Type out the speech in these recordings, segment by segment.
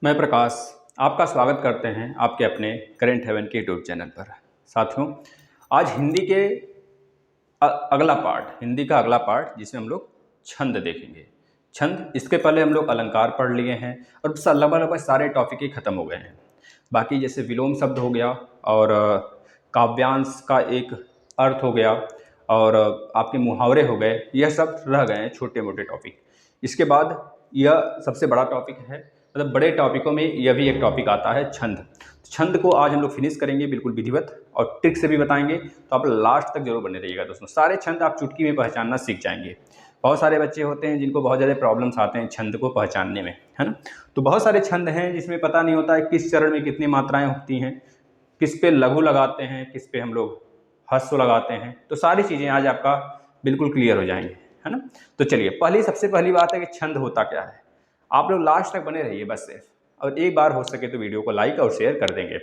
मैं प्रकाश आपका स्वागत करते हैं आपके अपने करेंट हेवन के यूट्यूब चैनल पर। साथियों, आज हिंदी का अगला पार्ट जिसमें हम लोग छंद देखेंगे। छंद, इसके पहले हम लोग अलंकार पढ़ लिए हैं और लगभग सारे टॉपिक ही खत्म हो गए हैं। बाकी जैसे विलोम शब्द हो गया और काव्यांश का एक अर्थ हो गया और आपके मुहावरे हो गए, यह सब रह गए हैं छोटे मोटे टॉपिक। इसके बाद यह सबसे बड़ा टॉपिक है, मतलब बड़े टॉपिकों में यह भी एक टॉपिक आता है छंद। छंद को आज हम लोग फिनिश करेंगे बिल्कुल विधिवत और ट्रिक से भी बताएंगे, तो आप लास्ट तक जरूर बने रहिएगा दोस्तों। सारे छंद आप चुटकी में पहचानना सीख जाएंगे। बहुत सारे बच्चे होते हैं जिनको बहुत ज़्यादा प्रॉब्लम्स आते हैं छंद को पहचानने में, है ना। तो बहुत सारे छंद हैं जिसमें पता नहीं होता है किस चरण में कितनी मात्राएं होती हैं, किस पे लघु लगाते हैं, किस पे हम लोग ह्रस्व लगाते हैं। तो सारी चीज़ें आज आपका बिल्कुल क्लियर हो जाएंगे, है ना। तो चलिए, सबसे पहली बात है कि छंद होता क्या है। आप लोग लास्ट तक बने रहिए बस सिर्फ, और एक बार हो सके तो वीडियो को लाइक और शेयर कर देंगे।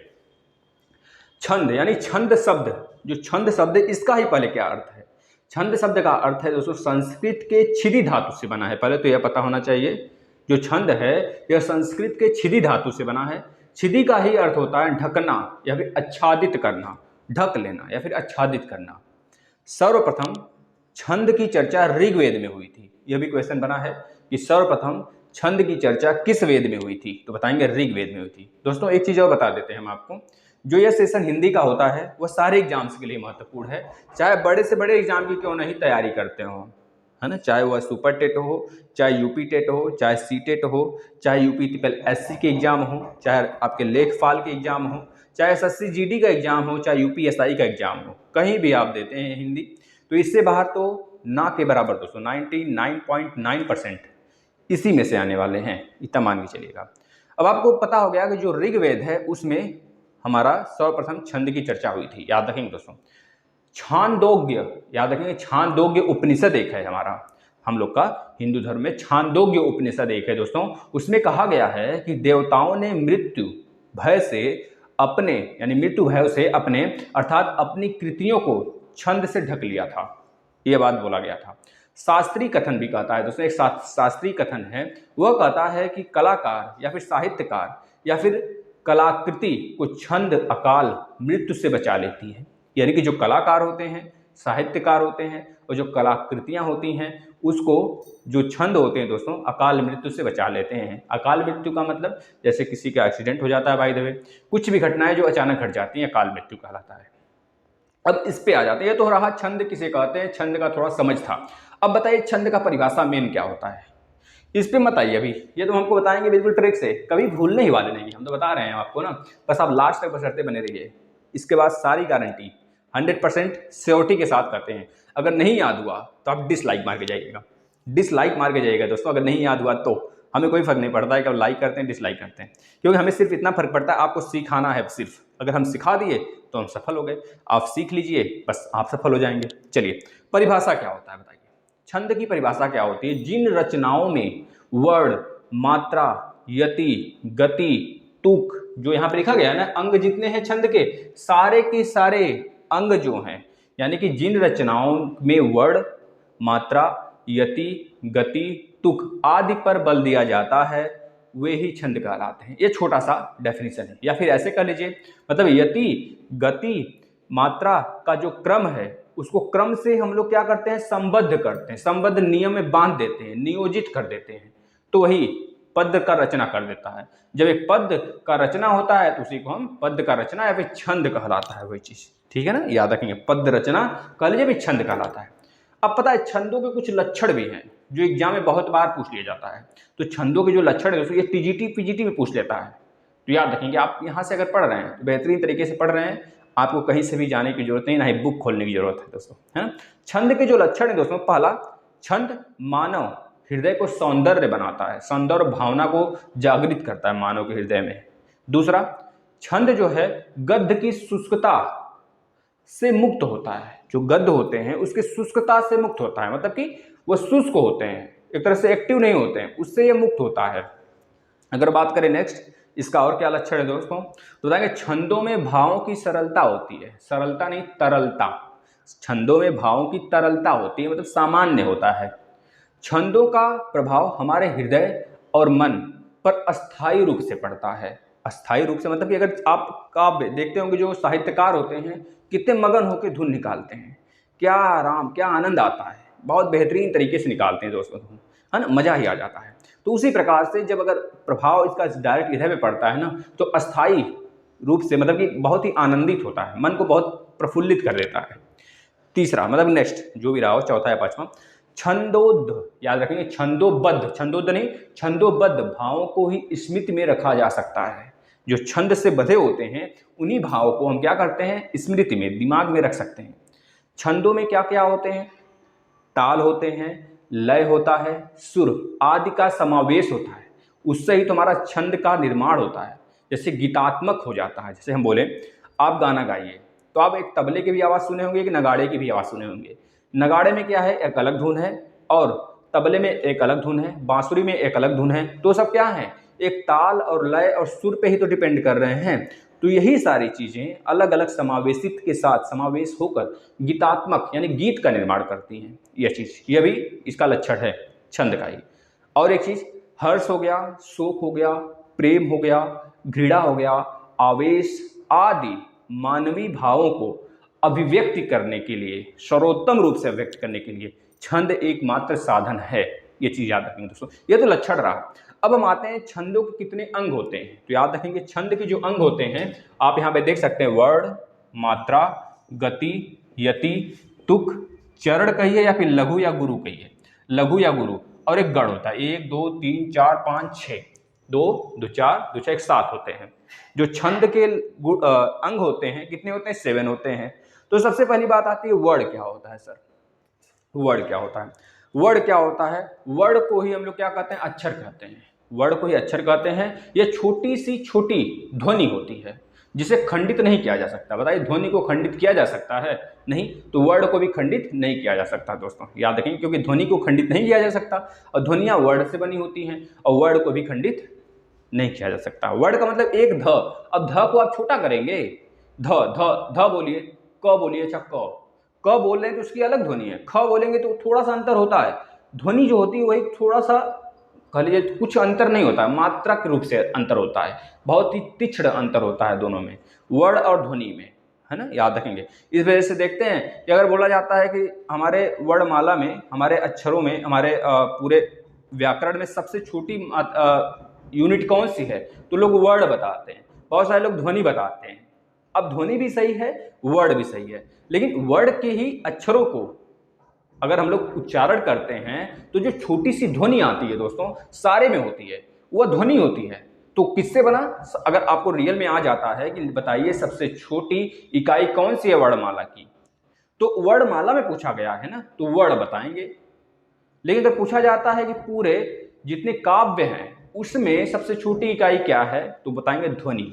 छंद यानी छंद शब्द, जो छंद शब्द है इसका ही पहले क्या अर्थ है। छंद शब्द का अर्थ है दोस्तों संस्कृत के छिदि धातु से बना है। पहले तो यह पता होना चाहिए, जो छंद है यह संस्कृत के छिदि धातु से बना है। छिदि का ही अर्थ होता है ढकना या फिर आच्छादित करना, ढक लेना या फिर आच्छादित करना। सर्वप्रथम छंद की चर्चा ऋग्वेद में हुई थी। यह भी क्वेश्चन बना है कि सर्वप्रथम छंद की चर्चा किस वेद में हुई थी, तो बताएंगे ऋग्वेद में हुई थी। दोस्तों एक चीज़ और बता देते हैं हम आपको, जो यह सेशन हिंदी का होता है वह सारे एग्जाम्स के लिए महत्वपूर्ण है, चाहे बड़े से बड़े एग्जाम की क्यों नहीं तैयारी करते हो, है ना। चाहे वह सुपर टेट हो, चाहे यूपी टेट हो, चाहे सी टेट हो, चाहे यूपी ट्रिपल एससी के एग्जाम हो, चाहे आपके लेखपाल के एग्जाम हो, चाहे एसएससी जीडी का एग्जाम हो, चाहे यूपीएसआई का एग्जाम हो, कहीं भी आप देते हैं हिंदी, तो इससे बाहर तो ना के बराबर दोस्तों 99.9% इसी में से आने वाले हैं, इतना मान के चलिएगा। अब आपको पता हो गया कि जो ऋग्वेद है उसमें हमारा सर्वप्रथम छंद की चर्चा हुई थी। याद रखेंगे दोस्तों, छांदोग्य, याद रखेंगे छांदोग्य उपनिषद एक है हमारा, हम लोग का हिंदू धर्म में छांदोग्य उपनिषद एक है दोस्तों। उसमें कहा गया है कि देवताओं ने मृत्यु भय से अपने, यानी मृत्यु भय से अपने अर्थात अपनी कृतियों को छंद से ढक लिया था, यह बात बोला गया था। शास्त्रीय कथन भी कहता है दोस्तों, एक शास्त्रीय कथन है, वह कहता है कि कलाकार या फिर साहित्यकार या फिर कलाकृति को छंद अकाल मृत्यु से बचा लेती है। यानी कि जो कलाकार होते हैं, साहित्यकार होते हैं और जो कलाकृतियां होती हैं उसको जो छंद होते हैं दोस्तों अकाल मृत्यु से बचा लेते हैं। अकाल मृत्यु का मतलब जैसे किसी का एक्सीडेंट हो जाता है, बाय द वे कुछ भी घटनाएं जो अचानक घट जाती हैं अकाल मृत्यु कहलाता है। अब इस पे आ जाते हैं, ये तो रहा छंद किसे कहते हैं, छंद का थोड़ा समझ था। अब बताइए छंद का परिभाषा मेन क्या होता है, इस पे मत आइए अभी, ये तो हमको बताएंगे बिल्कुल ट्रिक से, कभी भूलने ही वाले नहीं, हम तो बता रहे हैं आपको ना। बस आप लास्ट तक बशर्ते बने रहिए, इसके बाद सारी गारंटी 100% श्योरिटी के साथ करते हैं। अगर नहीं याद हुआ तो आप डिसलाइक मार के जाइएगा, डिसलाइक मार के जाइएगा दोस्तों। अगर नहीं याद हुआ तो हमें कोई फर्क नहीं पड़ता है कि आप लाइक करते हैं डिसलाइक करते हैं, क्योंकि हमें सिर्फ इतना फर्क पड़ता है आपको सिखाना है सिर्फ। अगर हम सिखा दिए तो हम सफल हो गए, आप सीख लीजिए बस आप सफल हो जाएंगे। चलिए, परिभाषा क्या होता है बताइए। छंद की परिभाषा क्या होती है, जिन रचनाओं में वर्ण, मात्रा, यति, गति, तुक, जो यहाँ पे लिखा गया है ना, अंग जितने हैं छंद के सारे अंग जो हैं, यानी कि जिन रचनाओं में वर्ण, मात्रा, यति, गति, तुक आदि पर बल दिया जाता है वे ही छंद कहलाते हैं। ये छोटा सा डेफिनेशन है, या फिर ऐसे कह लीजिए, मतलब यति, गति, मात्रा का जो क्रम है उसको क्रम से हम लोग क्या करते हैं, संबद्ध करते हैं, संबद्ध नियम में बांध देते हैं, नियोजित कर देते हैं, तो वही पद का रचना कर देता है। जब एक पद का रचना होता है तो उसी को हम पद का रचना या फिर छंद कहलाता है, वही चीज, ठीक है ना, याद रखेंगे। पद रचना कह लीजिए भी छंद कहलाता है। अब पता है छंदों के कुछ लक्षण भी हैं जो एग्जाम में बहुत बार पूछ लिया जाता है। तो छंदों के जो लक्षण है दोस्तों ये टीजीटी पीजीटी में पूछ लेता है, तो याद रखेंगे। आप यहाँ से अगर पढ़ रहे हैं तो बेहतरीन तरीके से पढ़ रहे हैं, आपको कहीं से भी जाने की जरूरत नहीं, ना ही बुक खोलने की जरूरत है दोस्तों, है ना। छंद के जो लक्षण है दोस्तों, पहला, छंद मानव हृदय को सौंदर्य बनाता है, सौंदर्य भावना को जागृत करता है मानव के हृदय में। दूसरा, छंद जो है गद्य की शुष्कता से मुक्त होता है, जो गद्य होते हैं उसकी शुष्कता से मुक्त होता है, मतलब कि वो शुष्क होते हैं, एक तरह से एक्टिव नहीं होते हैं, उससे ये मुक्त होता है। अगर बात करें नेक्स्ट इसका और क्या लक्षण है दोस्तों, तो बताएंगे छंदों में भावों की सरलता होती है, सरलता नहीं तरलता, छंदों में भावों की तरलता होती है, मतलब सामान्य होता है। छंदों का प्रभाव हमारे हृदय और मन पर अस्थायी रूप से पढ़ता है। अस्थायी रूप से मतलब कि अगर आप काव्य देखते होंगे, जो साहित्यकार होते हैं कितने मगन होकर धुन निकालते हैं, क्या आराम, क्या आनंद आता है, बहुत बेहतरीन तरीके से निकालते हैं दोस्तों धुन, है ना, मजा ही आ जाता है। तो उसी प्रकार से जब अगर प्रभाव इसका डायरेक्ट हृदय में पड़ता है ना, तो अस्थायी रूप से मतलब कि बहुत ही आनंदित होता है, मन को बहुत प्रफुल्लित कर देता है। तीसरा मतलब नेक्स्ट जो भी रहा हो, चौथा या पांचवा, छंदोद्ध, याद रखेंगे छंदोबद्ध, छंदोद्ध नहीं, छंदोबद्ध भावों को ही स्मृति में रखा जा सकता है। जो छंद से बंधे होते हैं उन्हीं भावों को हम क्या करते हैं, स्मृति में, दिमाग में रख सकते हैं। छंदों में क्या क्या होते हैं, ताल होते हैं, लय होता है, सुर आदि का समावेश होता है, उससे ही तुम्हारा छंद का निर्माण होता है। जैसे गीतात्मक हो जाता है, जैसे हम बोले आप गाना गाइए तो आप एक तबले की भी आवाज़ सुने होंगे, एक नगाड़े की भी आवाज़ सुने होंगे। नगाड़े में क्या है, एक अलग धुन है, और तबले में एक अलग धुन है, बांसुरी में एक अलग धुन है। तो सब क्या है, एक ताल और लय और सुर पे ही तो डिपेंड कर रहे हैं। तो यही सारी चीज़ें अलग अलग समावेशित के साथ समावेश होकर गीतात्मक यानी गीत का निर्माण करती हैं। यह चीज़, यह भी इसका लक्षण है छंद का ही। और एक चीज़, हर्ष हो गया, शोक हो गया, प्रेम हो गया, घृणा हो गया, आवेश आदि मानवीय भावों को अभिव्यक्ति करने के लिए, सर्वोत्तम रूप से व्यक्त करने के लिए छंद एकमात्र साधन है। ये चीज़ याद रखेंगे दोस्तों, ये तो लक्षण रहा। अब हम आते हैं छंदों के कितने अंग होते हैं। तो याद रखेंगे छंद के जो अंग होते हैं, आप यहाँ पे देख सकते हैं, वर्ण, मात्रा, गति, यति, तुक, चरण कहिए या फिर लघु या गुरु कहिए, लघु या गुरु, और एक गण होता है, 1 2 3 4 5 6, 2 2 4 2 6 7 होते हैं। जो छंद के अंग होते हैं कितने होते हैं, 7 होते हैं। तो सबसे पहली बात आती है वर्ण क्या होता है सर, वर्ण क्या होता है। वर्ण क्या होता है, वर्ण को ही हम लोग क्या कहते हैं, अक्षर कहते हैं। वर्ण को ही अक्षर कहते हैं। यह छोटी सी छोटी ध्वनि होती है जिसे खंडित नहीं किया जा सकता। बताइए, ध्वनि को खंडित किया जा सकता है? नहीं। तो वर्ण को भी खंडित नहीं किया जा सकता दोस्तों, याद रखेंगे, क्योंकि ध्वनि को खंडित नहीं किया जा सकता और ध्वनियां वर्ण से बनी होती हैं, और वर्ण को भी खंडित नहीं किया जा सकता। वर्ण का मतलब एक ध, अब ध को आप छोटा करेंगे, ध ध ध बोलिए, क बोलिए, अच्छा क बोल रहे हैं तो उसकी अलग ध्वनि है, ख बोलेंगे तो थोड़ा सा अंतर होता है। ध्वनि जो होती है वही थोड़ा सा, कह लीजिए कुछ अंतर नहीं होता है, मात्रक रूप से अंतर होता है, बहुत ही तीक्ष्ण अंतर होता है दोनों में, वर्ण और ध्वनि में, है ना, याद रखेंगे। इस वजह से देखते हैं कि अगर बोला जाता है कि हमारे वर्णमाला में, हमारे अक्षरों में, हमारे पूरे व्याकरण में सबसे छोटी यूनिट कौन सी है, तो लोग वर्ण बताते हैं, बहुत सारे लोग ध्वनि बताते हैं। अब ध्वनि भी सही है, वर्ण भी सही है, लेकिन वर्ण के ही अक्षरों को अगर हम लोग उच्चारण करते हैं तो जो छोटी सी ध्वनि आती है दोस्तों, सारे में होती है, वह ध्वनि होती है। तो किससे बना, अगर आपको रियल में आ जाता है कि बताइए सबसे छोटी इकाई कौन सी है वर्णमाला की, तो वर्णमाला में पूछा गया है ना, तो वर्ण बताएंगे। लेकिन जब पूछा जाता है कि पूरे जितने काव्य हैं उसमें सबसे छोटी इकाई क्या है, तो बताएंगे ध्वनि।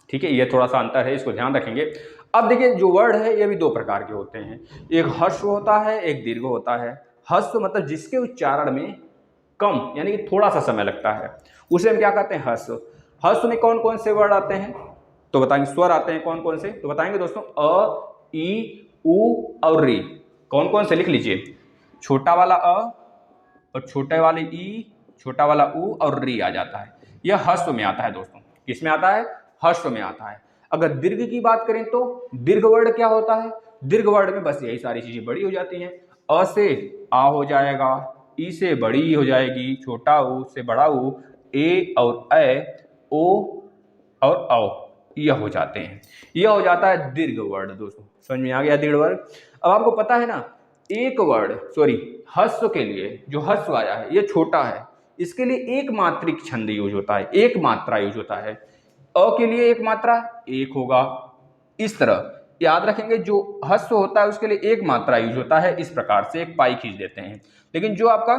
ठीक है, ये थोड़ा सा अंतर है, इसको ध्यान रखेंगे। अब देखिए, जो वर्ण है ये भी दो प्रकार के होते हैं, एक ह्रस्व होता है, एक दीर्घ होता है। ह्रस्व मतलब जिसके उच्चारण में कम यानी कि थोड़ा सा समय लगता है, उसे हम क्या कहते हैं, ह्रस्व। ह्रस्व में कौन कौन से वर्ण आते हैं, तो बताएंगे, स्वर आते हैं कौन कौन से, तो बताएंगे दोस्तों, अ, ई, उ और री। कौन कौन से, लिख लीजिए, छोटा वाला अ और छोटे वाले ई, छोटा वाला उ और री आ जाता है। यह ह्रस्व में आता है दोस्तों, किस में आता है, ह्रस्व में आता है। अगर दीर्घ की बात करें तो दीर्घ वर्ण क्या होता है, दीर्घ वर्ण में बस यही सारी चीजें बड़ी हो जाती हैं। अ से आ हो जाएगा, ई से बड़ी हो जाएगी, छोटा ऊ से बड़ा ऊ, ए और ए, ओ और औ, यह हो जाते हैं। यह हो जाता है दीर्घ वर्ण दोस्तों, समझ में आ गया दीर्घ वर्ण। अब आपको पता है ना, एक वर्ण ह्रस्व के लिए जो ह्रस्व आया है यह छोटा है, इसके लिए एक मात्रिक छंद यूज होता है, एक मात्रा यूज होता है। अ के लिए एक मात्रा एक होगा, इस तरह याद रखेंगे। जो ह्रस्व होता है उसके लिए एक मात्रा यूज होता है, इस प्रकार से एक पाई खींच देते हैं। लेकिन जो आपका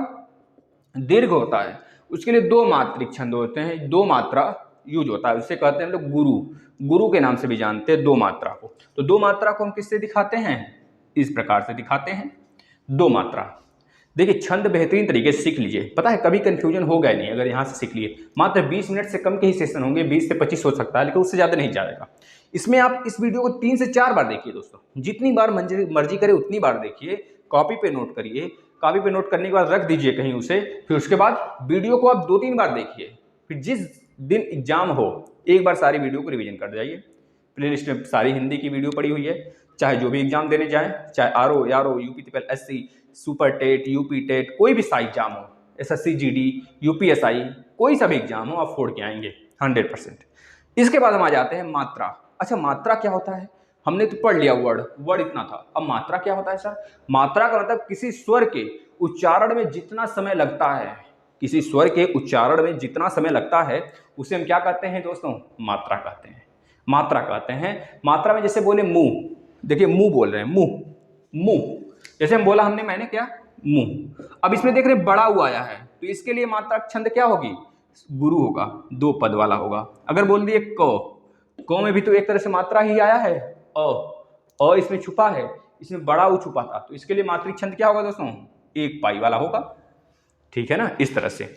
दीर्घ होता है उसके लिए दो मात्रिक छंद होते हैं, दो मात्रा यूज होता है, उसे कहते हैं लोग गुरु, गुरु के नाम से भी जानते हैं दो मात्रा को। तो दो मात्रा को हम किससे दिखाते हैं, इस प्रकार से दिखाते हैं, दो मात्रा। देखिए, छंद बेहतरीन तरीके से सीख लीजिए, पता है कभी कंफ्यूजन होगा नहीं अगर यहाँ से सीख लिए। मात्र 20 मिनट से कम के ही सेशन होंगे, 20 से 25 हो सकता है, लेकिन उससे ज़्यादा नहीं जाएगा। इसमें आप इस वीडियो को 3 से 4 बार देखिए दोस्तों, जितनी बार मर्जी करे उतनी बार देखिए, कॉपी पे नोट करिए, कॉपी पे नोट करने के बाद रख दीजिए कहीं उसे, फिर उसके बाद वीडियो को आप 2-3 बार देखिए, फिर जिस दिन एग्जाम हो एक बार सारी वीडियो को रिवीजन कर जाइए। प्लेलिस्ट में सारी हिंदी की वीडियो पड़ी हुई है, चाहे जो भी एग्जाम देने जाएं, चाहे आरओ, यारो, UP triple SC, super TET, UP TET, कोई भी सा एग्जाम हो, एसएससी जीडी, यूपीएसआई, कोई सा भी एग्जाम हो आप फोड़ के आएंगे 100%। इसके बाद हम आ जाते हैं मात्रा। अच्छा, मात्रा क्या होता है? हमने तो पढ़ लिया वर्ड इतना था। अब मात्रा क्या होता है सर? मात्रा का मतलब किसी स्वर के उच्चारण में जितना समय लगता है, किसी स्वर के उच्चारण में जितना समय लगता है उसे हम क्या कहते हैं दोस्तों? मात्रा कहते हैं। मात्रा कहते हैं। मात्रा में जैसे बोले मुंह, देखिए मुंह बोल रहे हैं, मुंह, मुंह, जैसे हम बोला हमने, मैंने क्या, मुंह। अब इसमें देख रहे बड़ा हुआ आया है, तो इसके लिए मात्रा छंद क्या होगी? गुरु होगा, 2 पद वाला होगा। अगर बोल दिए क में भी तो एक तरह से मात्रा ही आया है, अ इसमें छुपा है, इसमें बड़ा उ छुपा था, तो इसके लिए मात्रिक छंद क्या होगा दोस्तों? 1 पाई वाला होगा। ठीक है ना, इस तरह से।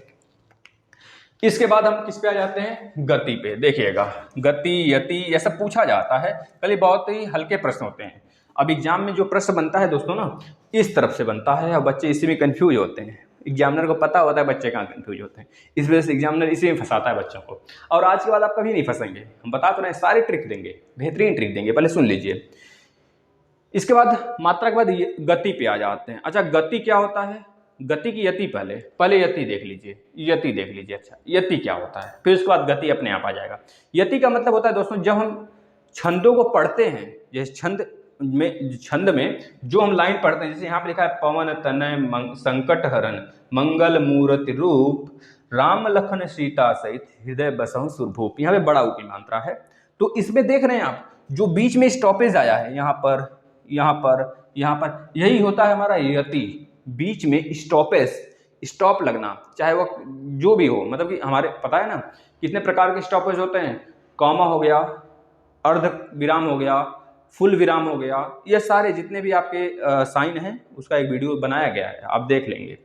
इसके बाद हम किस पे आ जाते हैं? गति पे। देखिएगा, गति, यति, यह सब पूछा जाता है, कल बहुत ही हल्के प्रश्न होते हैं। अब एग्जाम में जो प्रश्न बनता है दोस्तों ना, इस तरफ से बनता है और बच्चे इसी में कंफ्यूज होते हैं। एग्जामिनर को पता होता है बच्चे कहाँ कंफ्यूज होते हैं, इस वजह से एग्जामिनर इसी में फंसाता है बच्चों को। और आज के बाद आप कभी नहीं फंसेंगे, हम बता तो रहे हैं, सारी ट्रिक देंगे, बेहतरीन ट्रिक देंगे, पहले सुन लीजिए। इसके बाद मात्रा के बाद गति पे आ जाते हैं। अच्छा, गति क्या होता है? गति की यति, पहले यति देख लीजिए, यति देख लीजिए। अच्छा, यति क्या होता है, फिर उसके बाद गति अपने आप आ जाएगा। यति का मतलब होता है दोस्तों, जब हम छंदों को पढ़ते हैं, जैसे छंद में जो हम लाइन पढ़ते हैं, जैसे यहाँ पे लिखा है पवन तनय संकट हरण मंगल मूर्ति रूप राम लखन सीता सहित हृदय बसहु सुरभूप, यहाँ पे बड़ा ऊ की मात्रा है। तो इसमें देख रहे हैं आप, जो बीच में स्टॉपेज आया है, यहाँ पर, यहाँ पर, यहाँ पर, यही होता है हमारा यति। बीच में स्टॉपेज, स्टॉप लगना, चाहे वो जो भी हो, मतलब कि हमारे पता है ना कितने प्रकार के स्टॉपेज होते हैं। कॉमा हो गया, अर्ध विराम हो गया, फुल विराम हो गया, ये सारे जितने भी आपके साइन हैं उसका एक वीडियो बनाया गया है, आप देख लेंगे।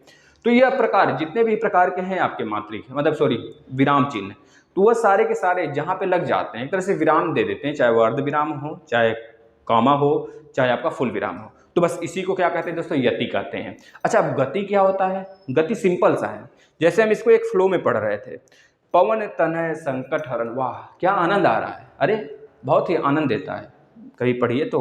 तो यह प्रकार जितने भी प्रकार के हैं आपके मात्रिक, मतलब सॉरी विराम चिन्ह, तो वह सारे के सारे जहाँ पे लग जाते हैं एक तरह से विराम दे देते हैं, चाहे वो अर्ध विराम हो, चाहे कॉमा हो, चाहे आपका फुल विराम हो। तो बस इसी को क्या कहते हैं दोस्तों? यति कहते हैं। अच्छा, अब गति क्या होता है? गति सिंपल सा है, जैसे हम इसको एक फ्लो में पढ़ रहे थे, पवन तनय संकट हरण, वाह क्या आनंद आ रहा है, अरे बहुत ही आनंद देता है। कभी पढ़िए तो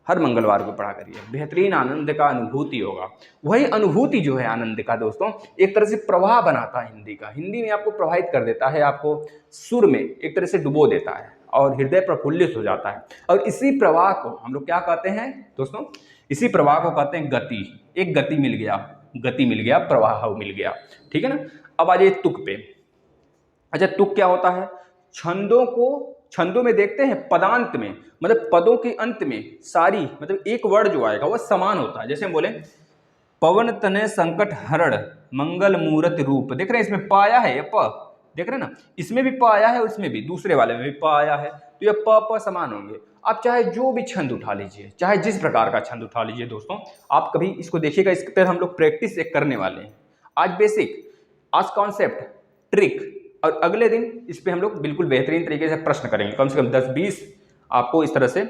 हर मंगलवार को पढ़ा करिए, बेहतरीन आनंद का अनुभूति होगा। वही अनुभूति जो है आनंद का दोस्तों, एक तरह से प्रवाह बनाता है हिंदी का, हिंदी में आपको प्रभावित कर देता है, आपको सुर में एक तरह से डुबो देता है और हृदय प्रफुल्लित हो जाता है। और इसी प्रवाह को हम लोग क्या कहते हैं दोस्तों? इसी प्रवाह को कहते हैं गति। एक गति मिल गया, गति मिल गया, प्रवाह मिल गया। ठीक है ना। अब आ जाइए तुक पे। अच्छा, तुक क्या होता है? छंदों में देखते हैं पदांत में, मतलब पदों के अंत में सारी, मतलब एक वर्ड जो आएगा वह समान होता है। जैसे हम बोले पवन तनय संकट हरण मंगल मूर्ति रूप, देख रहे हैं इसमें प आया है, ये प देख रहे हैं ना, इसमें भी प आया है, उसमें भी, दूसरे वाले में भी प आया है, तो ये प समान होंगे। आप चाहे जो भी छंद उठा लीजिए, चाहे जिस प्रकार का छंद उठा लीजिए दोस्तों, आप कभी इसको देखिएगा, इस पर हम लोग प्रैक्टिस एक करने वाले हैं। आज बेसिक, आज कॉन्सेप्ट, ट्रिक, और अगले दिन इस पे हम लोग बिल्कुल बेहतरीन तरीके से प्रश्न करेंगे। कम से कम 10-20 आपको इस तरह से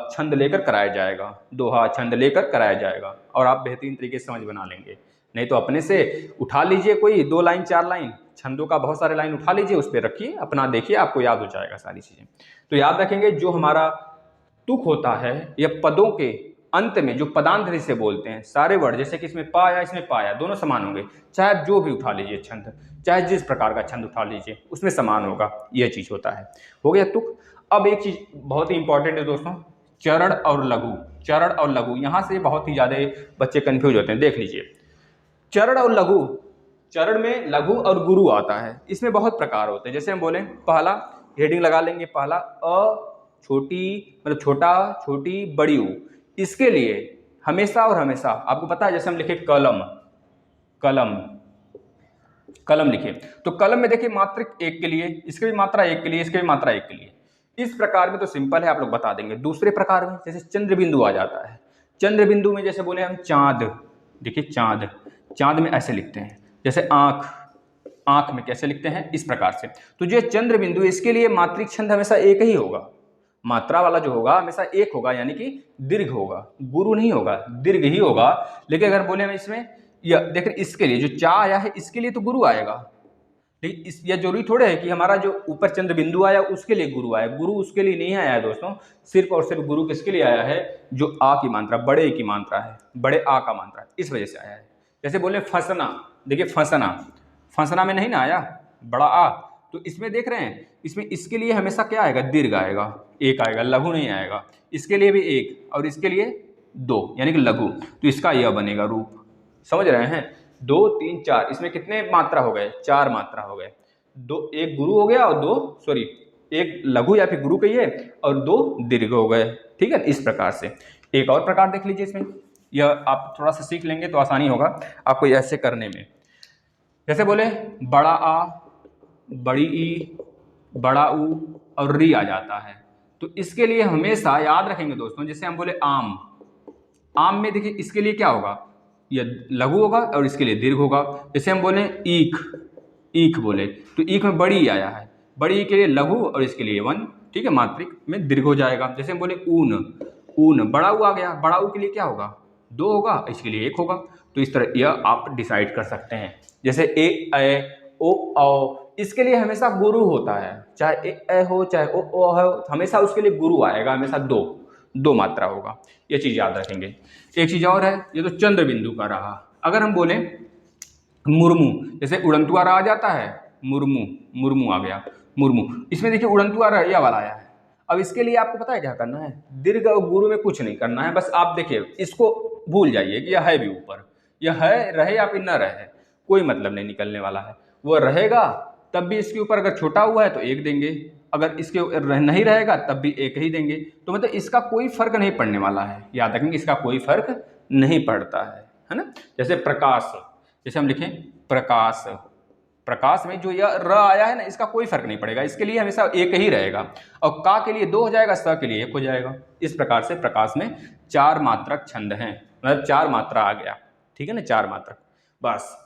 छंद लेकर कराया जाएगा, दोहा छंद लेकर कराया जाएगा, और आप बेहतरीन तरीके से समझ बना लेंगे। नहीं तो अपने से उठा लीजिए कोई 2 लाइन 4 लाइन छंदों का, बहुत सारे लाइन उठा लीजिए, उस पर रखिए, अपना देखिए, आपको याद हो जाएगा सारी चीज़ें। तो याद रखेंगे, जो हमारा तुक होता है यह पदों के अंत में जो पदांत जिसे बोलते हैं, सारे वर्ड, जैसे कि इसमें पाया, इसमें पाया, दोनों समान होंगे। चाहे आप जो भी उठा लीजिए छंद, चाहे जिस प्रकार का छंद उठा लीजिए, उसमें समान होगा। यह चीज होता है। हो गया तुक। अब एक चीज बहुत ही इंपॉर्टेंट है दोस्तों, चरण और लघु। चरण और लघु, यहाँ से बहुत ही ज्यादा बच्चे कंफ्यूज होते हैं। देख लीजिए, चरण और लघु, चरण में लघु और गुरु आता है। इसमें बहुत प्रकार होते हैं। जैसे हम बोले, पहला हेडिंग लगा लेंगे, पहला अ छोटी, मतलब छोटा, छोटी, बड़ी ऊ। इसके लिए हमेशा और हमेशा आपको पता है, जैसे हम लिखे कलम, कलम, कलम लिखे, तो कलम में देखिए मात्रिक 1 के लिए, इसके भी मात्रा 1 के लिए, इसके भी मात्रा 1 के लिए। इस प्रकार में तो सिंपल है, आप लोग बता देंगे। दूसरे प्रकार में जैसे चंद्र बिंदु आ जाता है। चंद्र बिंदु में जैसे बोले हम चांद, देखिए चांद, चांद में ऐसे लिखते हैं। जैसे आंख, आंख में कैसे लिखते हैं, इस प्रकार से। तो जो चंद्र बिंदु, इसके लिए मात्रिक छंद हमेशा 1 ही होगा। मात्रा वाला जो होगा हमेशा 1 होगा, यानी कि दीर्घ होगा, गुरु नहीं होगा, दीर्घ ही होगा। लेकिन अगर बोले हम इसमें, या देखिए इसके लिए जो चा आया है, इसके लिए तो गुरु आएगा, लेकिन इस ये जरूरी थोड़े है कि हमारा जो ऊपर चंद्र बिंदु आया उसके लिए गुरु आया, गुरु उसके लिए नहीं आया है दोस्तों। सिर्फ और सिर्फ गुरु किसके लिए आया है, जो आ की मात्रा, बड़े की मात्रा है, बड़े आ का मात्रा है, इस वजह से आया है। जैसे बोले फंसना, देखिए फंसना, फंसना में नहीं ना आया बड़ा आ, तो इसमें देख रहे हैं, इसमें इसके लिए हमेशा क्या आएगा, दीर्घ आएगा, एक आएगा, लघु नहीं आएगा। इसके लिए भी एक और इसके लिए दो, यानी कि लघु, तो इसका यह बनेगा रूप। समझ रहे हैं, 2 3 4, इसमें कितने मात्रा हो गए, 4 मात्रा हो गए। दो, एक गुरु हो गया और दो, सॉरी, एक लघु या फिर गुरु कहिए और दो दीर्घ हो गए। ठीक है, इस प्रकार से। एक और प्रकार देख लीजिए इसमें, यह आप थोड़ा सा सीख लेंगे तो आसानी होगा आपको ऐसे करने में। जैसे बोले बड़ा आ, बड़ी ई, बड़ा ऊ और री आ जाता है, तो इसके लिए हमेशा याद रखेंगे दोस्तों, जैसे हम बोले आम, आम में देखिए इसके लिए क्या होगा, यह लघु होगा और इसके लिए दीर्घ होगा। जैसे हम बोले ईख, ईख बोले तो ईख में बड़ी आया है, बड़ी ई के लिए लघु और इसके लिए वन, ठीक है, मात्रिक में दीर्घ हो जाएगा। जैसे हम बोले ऊन, ऊन बड़ा ऊ आ गया, बड़ा ऊ के लिए क्या होगा, 2 होगा, इसके लिए 1 होगा। तो इस तरह यह आप डिसाइड कर सकते हैं। जैसे ए ओ औ, इसके लिए हमेशा गुरु होता है, चाहे ए हो चाहे ओ हो, हमेशा उसके लिए गुरु आएगा, हमेशा दो मात्रा होगा। ये चीज याद रखेंगे। एक चीज और है, ये तो चंद्र बिंदु का रहा। अगर हम बोले मुर्मू, जैसे उड़ंतुआ आ जाता है, मुर्मू, मुर्मू आ गया, मुर्मू, इसमें देखिए उड़ंतुआ यह वाला आया है। अब इसके लिए आपको पता है क्या करना है, दीर्घ और गुरु में कुछ नहीं करना है, बस आप देखिए इसको भूल जाइए कि यह है भी ऊपर, यह है रहे या फिर न रहे, कोई मतलब नहीं निकलने वाला है। वो रहेगा तब भी इसके ऊपर अगर छोटा हुआ है तो 1 देंगे, अगर इसके नहीं रहेगा तब भी 1 ही देंगे। तो मतलब इसका कोई फर्क नहीं पड़ने वाला है, याद रखेंगे, इसका कोई फर्क नहीं पड़ता है ना। जैसे प्रकाश, जैसे हम लिखें प्रकाश, प्रकाश में जो यह र आया है ना, इसका कोई फर्क नहीं पड़ेगा, इसके लिए हमेशा 1 ही रहेगा, और का के लिए 2 हो जाएगा, स के लिए 1 हो जाएगा। इस प्रकार से प्रकाश में 4 मात्रक छंद हैं, मतलब 4 मात्रा आ गया, ठीक है ना, 4 मात्रक। बस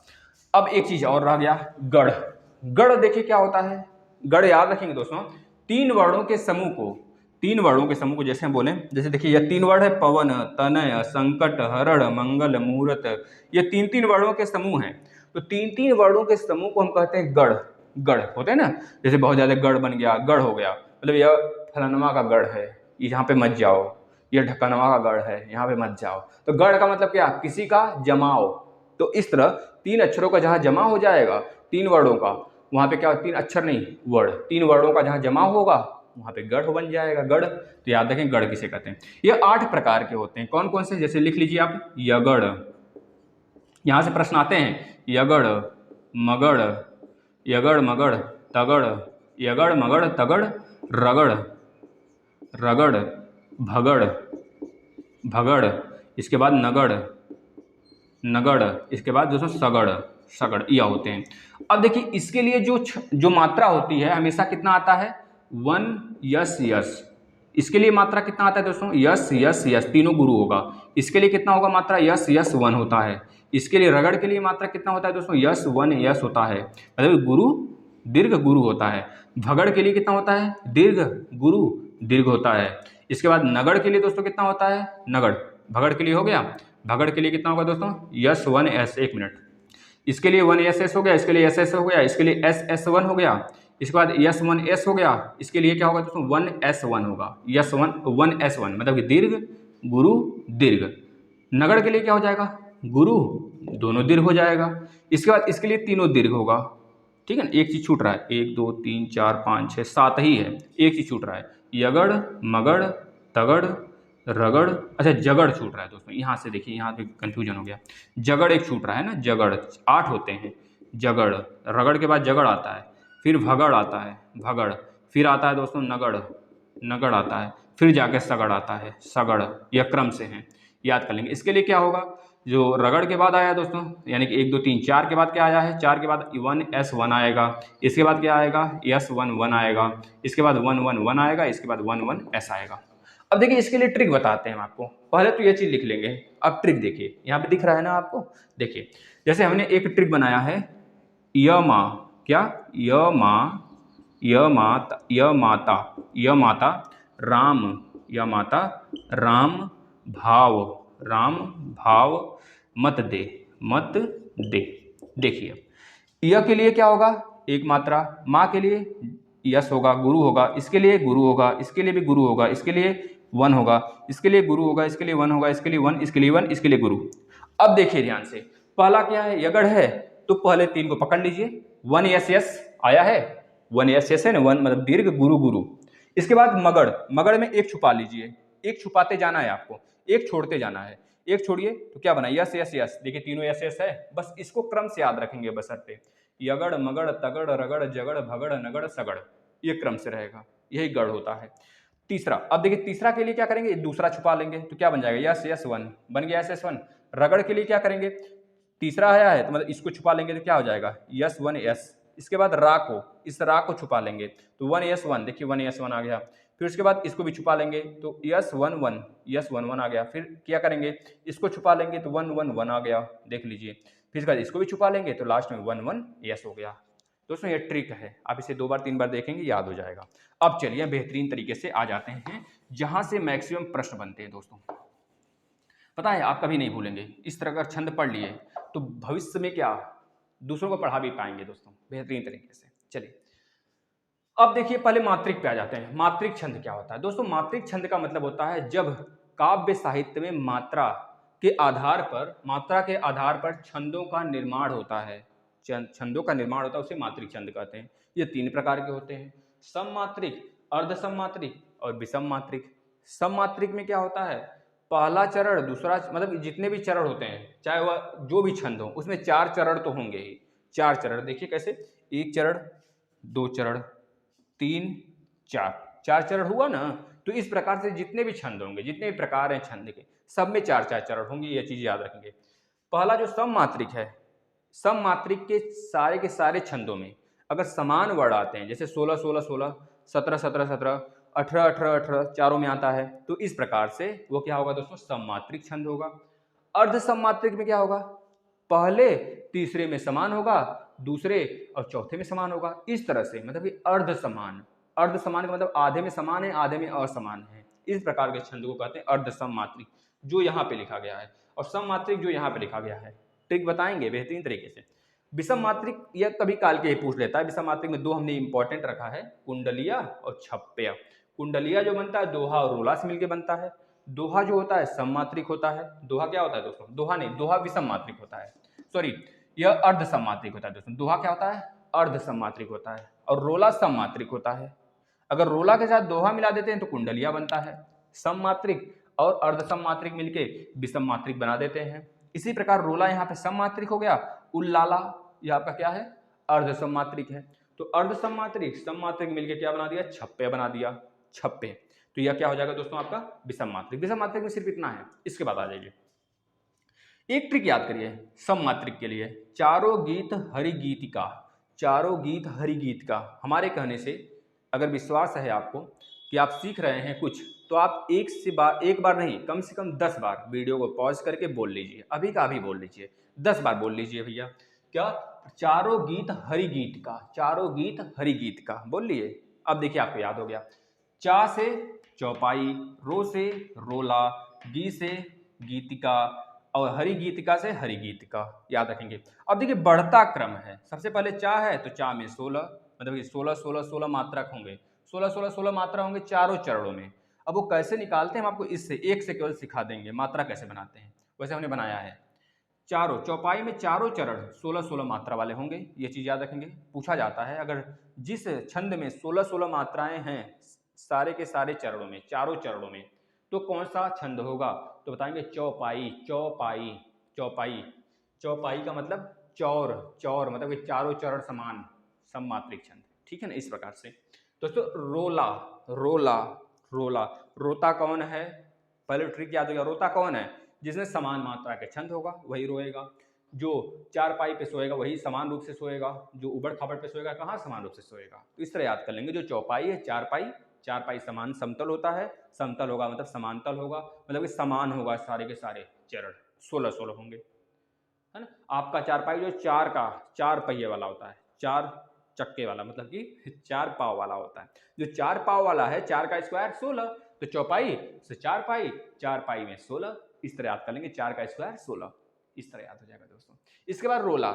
अब एक चीज और रह गया, गढ़। गढ़ देखिए क्या होता है, गढ़ याद रखेंगे दोस्तों, 3 वर्णों के समूह को, 3 वर्णों के समूह को जैसे हम बोले, जैसे देखिए यह 3 वर्ण है, पवन, तनय, संकट, हरण, मंगल, मूरत, ये 3 वर्णों के समूह हैं। तो 3 वर्णों के समूह को हम कहते हैं गढ़। गढ़ होते हैं ना, जैसे बहुत ज्यादा गढ़ बन गया, गढ़ हो गया, मतलब यह फलानवा का गढ़ है, यहाँ पे मत जाओ, यह ढक्कनवा का गढ़ है, यहाँ पे मत जाओ। तो गढ़ का मतलब क्या, किसी का जमाव। तो इस तरह 3 अक्षरों का जहाँ जमा हो जाएगा, 3 वर्णों का, वहाँ पे क्या, 3 अक्षर नहीं वर्ण, 3 वर्णों का जहाँ जमा होगा वहाँ पे गढ़ बन जाएगा, गढ़। तो याद रखें गढ़ किसे कहते हैं। ये 8 प्रकार के होते हैं, कौन कौन से, जैसे लिख लीजिए आप, यगढ़, यहाँ से प्रश्न आते हैं, यगढ़, मगढ़, यगढ़ मगढ़ तगड़, यगढ़ मगढ़ तगड़, रगड़, रगड़, भगड़, भगड़, इसके बाद नगड़, नगड़, इसके बाद दोस्तों सगड़, सगड़, यह होते हैं। अब देखिए इसके लिए जो मात्रा होती है हमेशा कितना आता है, 1 यस यस। इसके लिए मात्रा कितना आता है दोस्तों, यस यस यस, तीनों गुरु होगा। इसके लिए कितना होगा मात्रा, यस यस 1 होता है। इसके लिए रगड़ के लिए मात्रा कितना होता है दोस्तों, यस 1 यस होता है, मतलब गुरु दीर्घ गुरु होता है। भगड़ के लिए कितना होता है, दीर्घ गुरु दीर्घ होता है। इसके बाद नगड़ के लिए दोस्तों कितना होता है, नगड़, भगड़ के लिए हो गया, भगड़ के लिए कितना होगा दोस्तों, यस 1 एस, 1 मिनट, इसके लिए 1 एस एस हो गया, इसके लिए एस एस हो गया, इसके लिए एस एस 1 हो गया, इसके बाद यस 1 एस हो गया, इसके लिए क्या होगा दोस्तों, 1 एस 1 होगा, यस 1 एस 1, मतलब कि दीर्घ गुरु दीर्घ। नगड़ के लिए क्या हो जाएगा, गुरु दोनों दीर्घ हो जाएगा। इसके बाद इसके लिए तीनों दीर्घ होगा, ठीक है ना। एक चीज छूट रहा है, 1 2 3 4 5 6 7 ही है, एक चीज छूट रहा है, यगड़ मगड़ तगड़ रगड़, अच्छा जगड़ छूट रहा है दोस्तों, यहाँ से देखिए, यहाँ पे कंफ्यूजन हो गया, जगड़ एक छूट रहा है ना, जगड़ 8 होते हैं, जगड़, रगड़ के बाद जगड़ आता है, फिर भगड़ आता है, भगड़, फिर आता है दोस्तों नगड़, नगड़ आता है, फिर जाके सगड़ आता है, सगड़, यह क्रम से हैं, याद कर लेंगे। इसके लिए क्या होगा, जो रगड़ के बाद आया दोस्तों, यानी कि 1 2 3 4 के बाद क्या आया है, 4 के बाद 1 एस 1 आएगा, इसके बाद क्या आएगा, यस 1 1 आएगा, इसके बाद 1 1 1 आएगा, इसके बाद 1 1 एस आएगा। अब देखिए इसके लिए ट्रिक बताते हैं हम आपको, पहले तो ये चीज लिख लेंगे, अब ट्रिक देखिए, यहाँ पे दिख रहा है ना आपको, देखिए जैसे हमने एक ट्रिक बनाया है, य मा, क्या, य मा, य माता, य माता, य माता राम, य माता राम भाव, राम भाव मत दे, मत दे। देखिए य के लिए क्या होगा, एक मात्रा, माँ के लिए यस होगा, गुरु होगा, इसके लिए गुरु होगा, इसके लिए भी गुरु होगा, इसके लिए वन होगा, इसके लिए गुरु होगा, इसके लिए वन होगा, इसके लिए वन, इसके लिए वन, इसके लिए गुरु। अब देखिए ध्यान से, पहला क्या है, यगड़ है, तो पहले तीन को पकड़ लीजिए, वन यस यस आया है, वन यस यस है ना, वन मतलब दीर्घ गुरु गुरु। इसके बाद मगड़, मगड़ में एक छुपा लीजिए, एक छुपाते जाना है आपको, एक छोड़ते जाना है, एक छोड़िए तो क्या बना, यस यस यस, देखिए तीनों यस यस है, बस इसको क्रम से याद रखेंगे बशर्ते, यगड़ मगड़ तगड़ रगड़ जगड़ भगड़ नगड़ सगड़, ये क्रम से रहेगा, यही गढ़ होता है। तीसरा, अब देखिए तीसरा के लिए क्या करेंगे, दूसरा छुपा लेंगे तो क्या बन जाएगा, यस यस वन, बन गया यस यस वन। रगड़ के लिए क्या करेंगे, तीसरा आया है तो मतलब इसको छुपा लेंगे तो क्या हो जाएगा, यस वन यस। इसके बाद रा को, इस रा को छुपा लेंगे तो वन यस वन, देखिए वन यस वन आ गया। फिर उसके बाद इसको भी छुपा लेंगे तो yes one one, yes one one आ गया। फिर क्या करेंगे, इसको छुपा लेंगे तो वन वन वन आ गया, देख लीजिए। फिर इसके बाद इसको भी छुपा लेंगे तो लास्ट में वन वन यस हो गया। दोस्तों ये ट्रिक है, आप इसे 2 बार 3 बार देखेंगे याद हो जाएगा। अब चलिए बेहतरीन तरीके से आ जाते हैं जहां से मैक्सिमम प्रश्न बनते हैं। दोस्तों पता है आप कभी नहीं भूलेंगे, इस तरह का छंद पढ़ लिए तो भविष्य में क्या दूसरों को पढ़ा भी पाएंगे दोस्तों बेहतरीन तरीके से। चलिए अब देखिए पहले मात्रिक पे आ जाते हैं। मात्रिक छंद क्या होता है दोस्तों, मात्रिक छंद का मतलब होता है जब काव्य साहित्य में मात्रा के आधार पर छंदों का निर्माण होता है, छंदों का निर्माण होता है, उसे मात्रिक छंद कहते हैं। ये 3 प्रकार के होते हैं, सममात्रिक, अर्ध सममात्रिक और विषम मात्रिक। सममात्रिक में क्या होता है, पहला चरण, दूसरा, मतलब जितने भी चरण होते हैं चाहे वह जो भी छंद हो उसमें 4 चरण तो होंगे ही। 4 चरण देखिए कैसे, 1 चरण, 2 चरण, 3, 4, 4 चरण हुआ ना। तो इस प्रकार से जितने भी छंद होंगे, जितने भी प्रकार हैं छंद के, सब में 4-4 चरण होंगे, ये चीज याद रखेंगे। पहला जो सममात्रिक है, सममात्रिक के सारे छंदों में अगर समान वर्ण आते हैं, जैसे 16 16 16, 17 17 17, 18 18 18 चारों में आता है, तो इस प्रकार से वो क्या होगा दोस्तों, सममात्रिक छंद होगा। अर्ध सममात्रिक में क्या होगा, पहले तीसरे में समान होगा, दूसरे और चौथे में समान होगा, इस तरह से, मतलब कि अर्ध समान। अर्ध समान का मतलब आधे में समान है, आधे में असमान है। इस प्रकार के छंद को कहते हैं अर्ध सममात्रिक, जो यहाँ पे लिखा गया है, और सममात्रिक जो यहाँ पे लिखा गया है। ट्रिक बताएंगे बेहतरीन तरीके से। विषम मात्रिक यह कभी काल के ही पूछ लेता है। विषम मात्रिक में 2 हमने इंपॉर्टेंट रखा है, कुंडलिया और छप्पया। कुंडलिया जो बनता है दोहा और रोला से मिलकर बनता है। दोहा जो होता है सममात्रिक होता है। दोहा क्या होता है दोस्तों, दोहा नहीं, दोहा विषम मात्रिक होता है, सॉरी यह अर्ध सममात्रिक होता है दोस्तों। दोहा क्या होता है, अर्ध सममात्रिक होता है, और रोला सममात्रिक होता है। अगर रोला के साथ दोहा मिला देते हैं तो कुंडलिया बनता है। सममात्रिक और अर्ध सममात्रिक मिलके विषम मात्रिक बना देते हैं। इसी प्रकार रोला यहाँ पे सममात्रिक हो गया, उल्लाला यह आपका क्या है, अर्ध सममात्रिक है। तो अर्ध सममात्रिक सममात्रिक मिलके क्या बना दिया, छप्पे बना दिया, छप्पे। तो यह क्या हो जाएगा दोस्तों आपका विषम मात्रिक। विषम मात्रिक में सिर्फ इतना है। इसके बाद आ जाइए, एक ट्रिक याद करिए सममात्रिक के लिए, चारों गीत हरि गीतिका। चारों गीत हरि गीत का, हमारे कहने से अगर विश्वास है आपको कि आप सीख रहे हैं कुछ, तो आप एक बार नहीं, कम से कम 10 बार वीडियो को पॉज करके बोल लीजिए, अभी का अभी बोल लीजिए, 10 बार बोल लीजिए भैया। क्या, चारों गीत हरि गीत का, चारों गीत हरि गीत का बोल लिए। अब देखिए आपको याद हो गया, चा से चौपाई, रो से रोला, गी से गीतिका, और हरि गीतिका से हरि गीतिका, याद रखेंगे। अब देखिए बढ़ता क्रम है, सबसे पहले चा है तो चा में 16, मतलब कि 16 16 16 मात्रक होंगे, 16 16 16 मात्रा होंगे चारों चरणों में। अब वो कैसे निकालते हैं हम आपको इससे एक से केवल सिखा देंगे, मात्रा कैसे बनाते हैं वैसे हमने बनाया है। चारों चौपाई में चारों चरण 16 16 मात्रा वाले होंगे, ये चीज याद रखेंगे। पूछा जाता है अगर जिस छंद में 16 16 मात्राएं हैं सारे के सारे चरणों में, चारों चरणों में, तो कौन सा छंद होगा, तो बताएंगे चौपाई। चौपाई चौपाई चौपाई का मतलब चौर, चौर मतलब कि चारों चरण समान, सममात्रिक छंद, ठीक है ना। इस प्रकार से दोस्तों रोला, रोला रोला, रोता कौन है, पहले ट्रिक याद हो गया। रोता कौन है, जिसमें समान मात्रा के छंद होगा वही रोएगा। जो चारपाई पे सोएगा वही समान रूप से सोएगा, जो उबड़ खाबड़ पे सोएगा कहाँ समान रूप से सोएगा। तो इस तरह याद कर लेंगे, जो चौपाई है चारपाई, चारपाई समान समतल होता है, समतल होगा मतलब समांतल होगा, मतलब कि समान होगा सारे के सारे चरण, 16 16 होंगे, है ना। आपका चारपाई जो चार पहिए वाला होता है, 4 चक्के वाला, मतलब कि 4 पाव वाला होता है। जो 4 पाव वाला है, 4 का स्क्वायर 16, तो चौपाई से चारपाई, चारपाई में 16, इस तरह याद कर लेंगे, 4 का स्क्वायर 16, इस तरह याद हो जाएगा दोस्तों। इसके बाद रोला,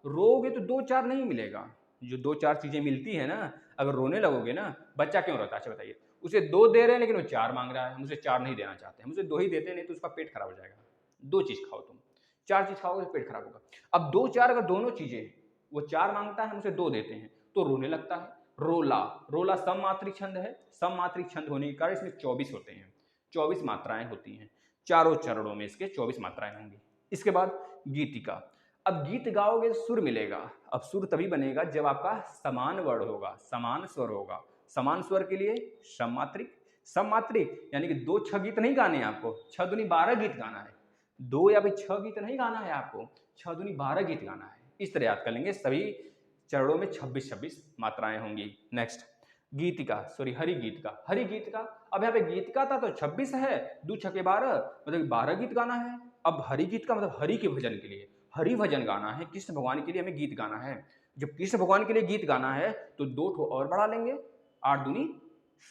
रोगे तो 2 4 नहीं मिलेगा, जो 2-4 चीज़ें मिलती है ना, अगर रोने लगोगे ना, बच्चा क्यों रोता है? अच्छा बताइए। उसे 2 दे रहे हैं लेकिन वो 4 माँग रहा है, हम उसे 4 नहीं देना चाहते, हम उसे 2 ही देते हैं, नहीं तो उसका पेट खराब हो जाएगा। 2 चीज़ खाओ तुम, 4 चीज़ खाओगे तो पेट खराब होगा। अब 2-4 अगर दोनों चीज़ें, वो 4 माँगता है, हम उसे 2 देते हैं, तो रोने लगता है। रोला, रोला सममात्रिक छंद है, सममात्रिक छंद होने के कारण इसमें 24 होते हैं, 24 मात्राएँ होती हैं। चारों चरणों में इसके 24 मात्राएँ होंगी। इसके बाद गीतिका। अब गीत गाओगे तो सुर मिलेगा। अब सुर तभी बनेगा जब आपका समान वर्ण होगा, समान स्वर होगा। समान स्वर के लिए सममात्रिक, सममात्रिक यानी कि 2 6 गीत नहीं गाने हैं आपको, 6 दूनी 12 गीत गाना है। 2 या भाई 6 गीत नहीं गाना है आपको, 6 दूनी 12 गीत गाना है। इस तरह याद कर लेंगे, सभी चरणों में 26-26 मात्राएं होंगी। नेक्स्ट गीतिका, सॉरी हरि गीत का, हरि गीत का। अब यहाँ पे गीत का था तो 26 है, 2 छके 12 मतलब 12 गीत गाना है। अब हरि गीत का मतलब हरि के भजन के लिए, हरि भजन गाना है, कृष्ण भगवान के लिए हमें गीत गाना है। जब कृष्ण भगवान के लिए गीत गाना है तो 2 ठो और बढ़ा लेंगे, 8 दूनी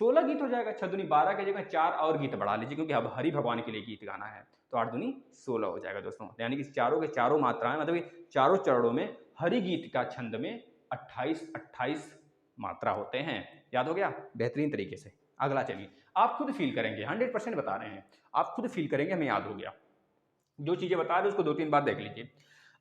16 गीत हो जाएगा। 6 दूनी 12 की जगह 4 और गीत बढ़ा लीजिए, क्योंकि अब हरि भगवान के लिए गीत गाना है, तो 8 दूनी 16 हो जाएगा दोस्तों। यानी कि चारों के चारों मात्राएं, मतलब कि चारों चरणों में हरि गीत का छंद में 28-28 मात्रा होते हैं। याद हो गया बेहतरीन तरीके से। अगला चलिए, आप खुद फील करेंगे, 100% बता रहे हैं, आप खुद फील करेंगे हमें याद हो गया। जो चीजें बता रहे उसको 2-3 बार देख लीजिए।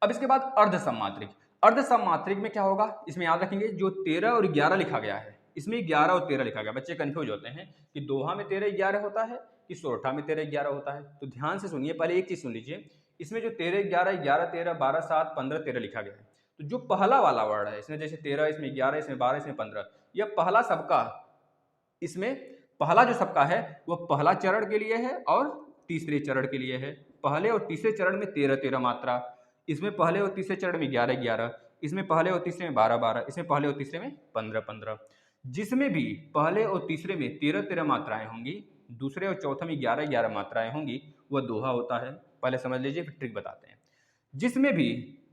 अब इसके बाद अर्ध सम्मात्रिक। अर्ध सम्मात्रिक में क्या होगा, इसमें याद रखेंगे जो 13 और 11 लिखा गया है, इसमें 11 और 13 लिखा गया। बच्चे कंफ्यूज होते हैं कि दोहा में 13-11 होता है कि सोरठा में 13-11 होता है। तो ध्यान से सुनिए, पहले एक चीज सुन लीजिए, इसमें जो 13-11, 11-13, 12-7, 15-13 लिखा गया है, तो जो पहला वाला वर्ड है इसमें, जैसे 13, इसमें 11, इसमें 12, इसमें 15, यह पहला सबका, इसमें पहला जो सबका है वो पहला चरण के लिए है और तीसरे चरण के लिए है। पहले और तीसरे चरण में 13-13 मात्रा, इसमें पहले और तीसरे चरण में 11-11, इसमें पहले और तीसरे में 12-12, इसमें पहले और तीसरे में 15-15। जिसमें भी पहले और तीसरे में 13-13 मात्राएं होंगी, दूसरे और चौथे में 11-11 मात्राएं होंगी, वह दोहा होता है। पहले समझ लीजिए फिर ट्रिक बताते हैं। जिसमें भी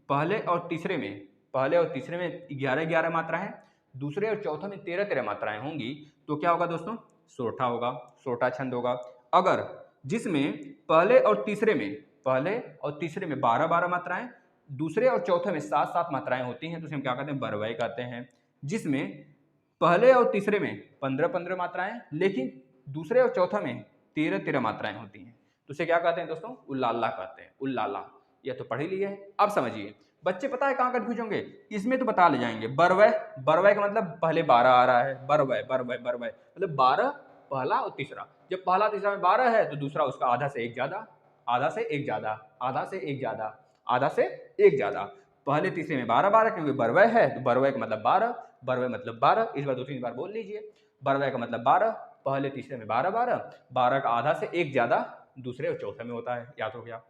पहले और तीसरे में, पहले और तीसरे में 11-11 मात्रा है, दूसरे और चौथे में 13-13 मात्राएं होंगी, तो क्या होगा दोस्तों, सोरठा होगा, सोरठा छंद होगा। अगर जिसमें पहले और तीसरे में, पहले और तीसरे में 12-12 मात्राएं, दूसरे और चौथे में 7-7 मात्राएं होती हैं, तो उसे हम क्या कहते हैं, बरवय कहते हैं। जिसमें पहले और तीसरे में 15-15 मात्राएं, लेकिन दूसरे और चौथे में 13-13 मात्राएं होती हैं, तो उसे क्या कहते हैं दोस्तों, उल्लाला कहते हैं, उल्लाला। यह तो पढ़ ही लिए है। अब समझिए, बच्चे पता है कहाँ कंफ्यूज होंगे, इसमें तो बता ले जाएंगे। बरवय, बरवय का मतलब पहले 12 आ रहा है, बरवय बरवय बरवय मतलब 12 पहला और तीसरा। जब पहला तीसरा में 12 है तो दूसरा उसका आधा से एक ज्यादा, आधा से एक ज्यादा, आधा से एक ज्यादा, आधा से एक ज्यादा। पहले तीसरे में 12-12 क्योंकि बरवय है, तो बरवय का मतलब 12, बरवय मतलब 12। इस बार 2-3 बार बोल लीजिए, बरवय का मतलब 12, पहले तीसरे में 12-12, 12 का आधा से एक ज्यादा दूसरे और चौथे में होता है। याद हो गया।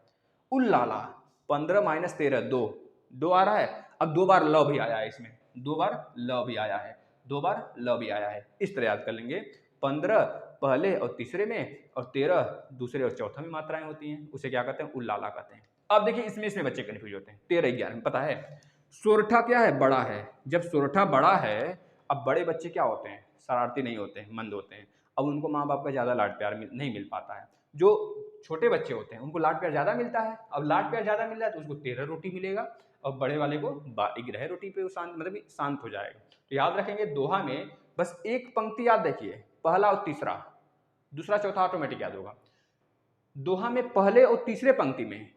उल्लाला, 15 - 13 2, 2 आ रहा है। अब 2 बार ल भी आया है इसमें, 2 बार ल भी आया है, 2 बार ल भी आया है। इस तरह याद कर लेंगे। 15 पहले और तीसरे में और 13 दूसरे और चौथे में मात्राएं होती हैं, उसे क्या कहते हैं, उल्लाला कहते हैं। अब देखिए इसमें बच्चे कंफ्यूज होते हैं। 13-11 में पता है सोरठा क्या है, बड़ा है। जब सोरठा बड़ा है, अब बड़े बच्चे क्या होते हैं, शरारती नहीं होते हैं, मंद होते हैं। अब उनको माँ बाप का ज़्यादा लाड प्यार नहीं मिल पाता है। जो छोटे बच्चे होते हैं उनको लाड प्यार ज़्यादा मिलता है। अब लाड प्यार ज़्यादा मिल रहा है तो उसको 13 रोटी मिलेगा, और बड़े वाले को 11 रोटी पे वो शांत, मतलब शांत हो जाएगा। तो याद रखेंगे दोहा में बस एक पंक्ति याद रखिए, पहला और तीसरा, दूसरा चौथा ऑटोमेटिक याद होगा। दोहा में पहले और तीसरे पंक्ति में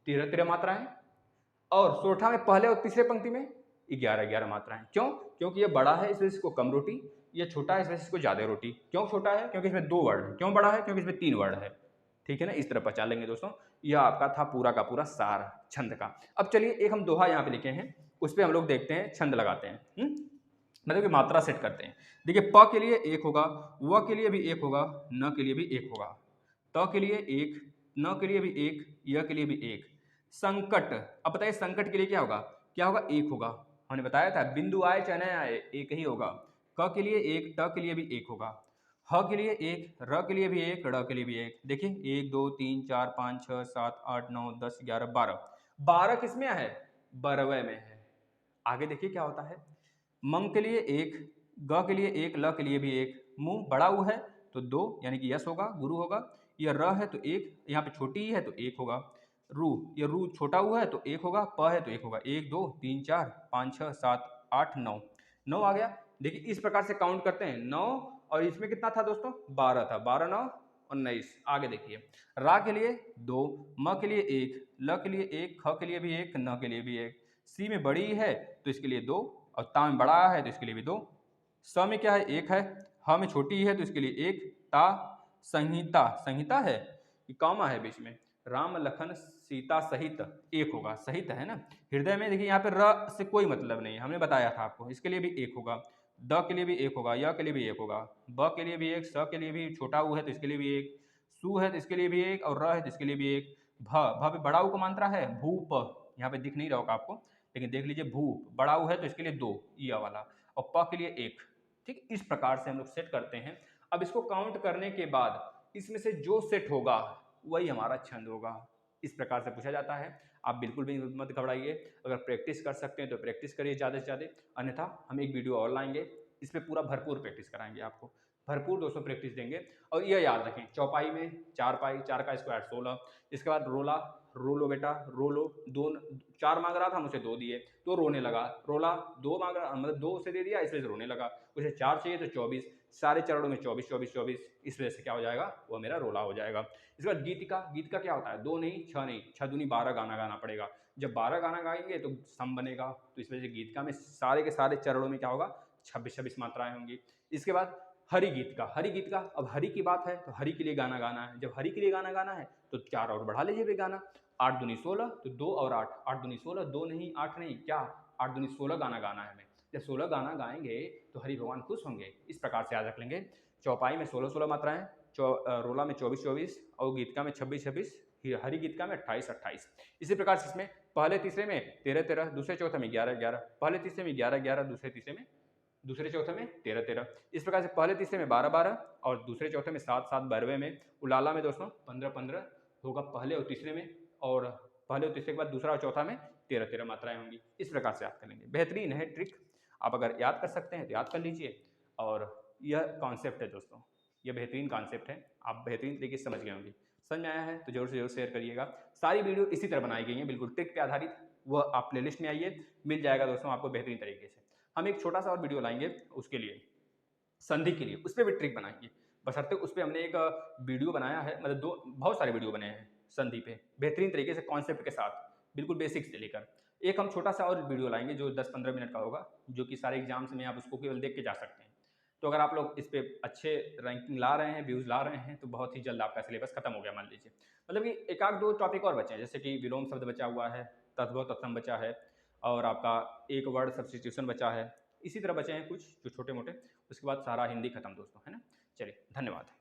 13-13 मात्राएं, और सोरठा में पहले और तीसरे पंक्ति में 11-11 मात्राएं। क्यों? क्योंकि ये बड़ा है इसलिए इसको कम रोटी, ये छोटा है इसलिए इसको ज्यादा रोटी। क्यों छोटा है? क्योंकि इसमें 2 वर्ड है। क्यों बड़ा है? क्योंकि इसमें 3 वर्ड है। ठीक है ना, इस तरह पहचान लेंगे दोस्तों। यह आपका था पूरा का पूरा सार छंद का। अब चलिए एक हम दोहा यहाँ पे लिखे हैं, उस पर हम लोग देखते हैं, छंद लगाते हैं, मतलब कि मात्रा सेट करते हैं। देखिए प के लिए 1 होगा, व के लिए भी 1 होगा, न के लिए भी 1 होगा, त के लिए 1, न के लिए भी 1, य के लिए भी 1। संकट, अब बताइए संकट के लिए क्या होगा, क्या होगा, 1 होगा। हमने बताया था बिंदु आए चाहे न आए 1 ही होगा। क के लिए 1, ट के लिए भी 1 होगा, ह के लिए 1, र के लिए भी 1, ड़ के लिए भी 1। देखिए 1 2 3 4 5 6 7 8 9 10 11 12, 12 किसमें है, बरवय में है। आगे देखिए क्या होता है, मंग के लिए 1, ग के लिए 1, ल के लिए भी 1। मुंह बड़ा ऊ है तो 2 यानी कि यश होगा, गुरु होगा। यह र है तो 1, यहाँ पे छोटी ही है तो 1 होगा। रू, ये रू छोटा ऊ है तो 1 होगा, प है तो 1 होगा। 1 2 3 4 5 6 7 8 9 9 आ गया। देखिए इस प्रकार से काउंट करते हैं 9 और इसमें कितना था दोस्तों 12 था, 12 9 19। आगे देखिए रा के लिए 2, म के लिए 1, ल के लिए 1, ख के लिए भी 1, न के लिए भी 1, सी में बड़ी है तो इसके लिए 2 और ता में बड़ा है तो इसके लिए भी 2, स में क्या है 1 है, ह में छोटी है तो इसके लिए 1, ता संहिता संहिता है कि कॉमा है बीच में, राम लखन सीता सहित 1 होगा, सहित है ना। हृदय में देखिए यहाँ पे र से कोई मतलब नहीं है, हमने बताया था आपको, इसके लिए भी 1 होगा, द के लिए भी 1 होगा, य के लिए भी 1 होगा, ब के लिए भी 1, स के लिए भी छोटा ऊ है तो इसके लिए भी 1, सु है तो इसके लिए भी 1 और र है तो इसके लिए भी 1, भ पे बड़ा ऊ का मात्रा है भूप, यहाँ पे दिख नहीं रहा होगा आपको लेकिन देख लीजिए भूप, बड़ा ऊ है तो इसके लिए 2 ये वाला, और प के लिए 1। ठीक, इस प्रकार से हम लोग सेट करते हैं। अब इसको काउंट करने के बाद इसमें से जो सेट होगा वही हमारा छंद होगा। इस प्रकार से पूछा जाता है। आप बिल्कुल भी मत घबराइए, अगर प्रैक्टिस कर सकते हैं तो प्रैक्टिस करिए ज़्यादा से ज़्यादा, अन्यथा हम एक वीडियो और लाएंगे, इस पर पूरा भरपूर प्रैक्टिस कराएंगे आपको, भरपूर दोस्तों प्रैक्टिस देंगे। और यह याद रखें चौपाई में 4 पाई, 4 का स्क्वायर 16, इसके बाद रोला, रोलो बेटा रोलो, 2 4 मांग रहा था मुझे 2 दिए तो रोने लगा, रोला 2 मांग रहा मतलब 2 उसे दे दिया इसलिए से रोने लगा, उसे 4 चाहिए तो 24, सारे चरणों में 24 24 24, इस वजह से क्या हो जाएगा वो मेरा रोला हो जाएगा। इसके बाद गीत का क्या होता है 2 नहीं 6 नहीं 6 दूनी 12 गाना गाना पड़ेगा, जब 12 गाना गाएंगे तो सम बनेगा, तो इस वजह से गीत का में सारे के सारे चरणों में क्या होगा 26 26 मात्राएं होंगी। इसके बाद हरि गीत का, अब हरि की बात है तो हरि के लिए गाना गाना है, जब हरि के लिए गाना गाना है तो 4 और बढ़ा लीजिए गाना, 8 दूनी 16 तो 2 और 8, 8 दूनी 16, 2 नहीं 8 नहीं क्या 8 दूनी 16 गाना गाना है हमें, जब 16 गाना गाएंगे तो हरि भगवान खुश होंगे। इस प्रकार से याद रख लेंगे, चौपाई में 16 16 मात्राएं, रोला में 24 24 और गीतका में 26 26, हरि गीतका में 28 28। इसी प्रकार से इसमें पहले तीसरे में 13 13, दूसरे चौथे में 11 11, पहले तीसरे में 11 11, दूसरे चौथे में 13 13। इस प्रकार से पहले तीसरे में 12 12 और दूसरे चौथे में 7 7, 12वें में उलाला में दोस्तों 15 15 होगा पहले और तीसरे में, और पहले और तीसरे के बाद दूसरा और चौथा में 13 13 मात्राएं होंगी। इस प्रकार से याद कर लेंगे, बेहतरीन है ट्रिक, आप अगर याद कर सकते हैं तो याद कर लीजिए। और यह कॉन्सेप्ट है दोस्तों, यह बेहतरीन कॉन्सेप्ट है, आप बेहतरीन तरीके से समझ गए होंगे। समझ में आया है तो जरूर से जरूर शेयर करिएगा। सारी वीडियो इसी तरह बनाई गई हैं, बिल्कुल ट्रिक पे आधारित, वह आप प्लेलिस्ट में आइए मिल जाएगा दोस्तों आपको बेहतरीन तरीके से। हम एक छोटा सा और वीडियो लाएंगे उसके लिए, संधि के लिए, उस पर भी ट्रिक बनाएंगे, बशर्ते उस पर हमने एक वीडियो बनाया है, मतलब बहुत सारे वीडियो बने हैं संधि पे बेहतरीन तरीके से कॉन्सेप्ट के साथ, बिल्कुल बेसिक्स से लेकर। एक हम छोटा सा और वीडियो लाएंगे जो 10-15 मिनट का होगा, जो कि सारे एग्जाम्स में आप उसको केवल देख के जा सकते हैं। तो अगर आप लोग इस पे अच्छे रैंकिंग ला रहे हैं, व्यूज़ ला रहे हैं, तो बहुत ही जल्द आपका सिलेबस खत्म हो गया मान लीजिए। मतलब कि एक आध 2 टॉपिक और बचे हैं, जैसे कि विलोम शब्द बचा हुआ है, तद्भव तत्सम बचा है, और आपका एक वर्ड सब्स्टिट्यूशन बचा है, इसी तरह बचे हैं कुछ जो छोटे मोटे, उसके बाद सारा हिंदी खत्म दोस्तों, है ना। चलिए धन्यवाद।